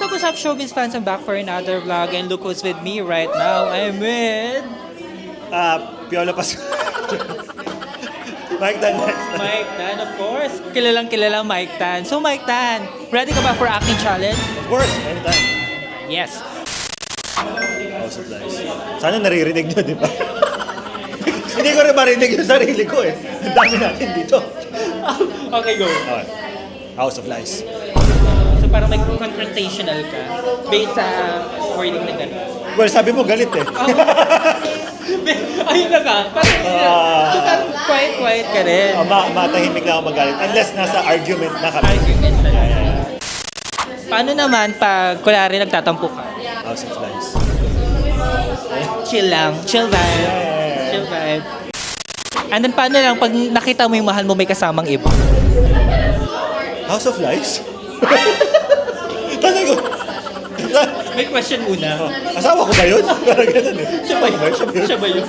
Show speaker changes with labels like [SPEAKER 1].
[SPEAKER 1] What's up, showbiz fans? I'm back for another vlog and look who's with me right now. I'm with...
[SPEAKER 2] Piolo Pas. Mike Tan.
[SPEAKER 1] Mike Tan, of course. Kilalang Mike Tan. So Mike Tan, ready ka ba for acting challenge?
[SPEAKER 2] Of course, anytime.
[SPEAKER 1] Yes.
[SPEAKER 2] House of Lies. Sana naririnig nyo, di ba? Hindi ko rin marinig yung sarili ko eh. Ang dami natin dito.
[SPEAKER 1] Okay, go.
[SPEAKER 2] Okay. House of Lies.
[SPEAKER 1] So parang may confrontational ka based sa wording na gano'n.
[SPEAKER 2] Well, sabi mo galit eh.
[SPEAKER 1] Ayun na ka. Parang, so parang quiet ka rin.
[SPEAKER 2] Matahimik na ako magalit. Unless nasa argument na kami.
[SPEAKER 1] Argument na lang. Paano naman pag kunwari nagtatampo ka?
[SPEAKER 2] House of Lies.
[SPEAKER 1] Chill lang. Chill vibe. Chill vibe. And then paano lang pag nakita mo yung mahal mo may kasamang iba?
[SPEAKER 2] House of Lies? Tanay ko.
[SPEAKER 1] May question muna.
[SPEAKER 2] Asawa ko ba yun? Parang ganun eh.
[SPEAKER 1] Siya ba yun?
[SPEAKER 2] Siya ba yun?
[SPEAKER 1] Siya ba yun?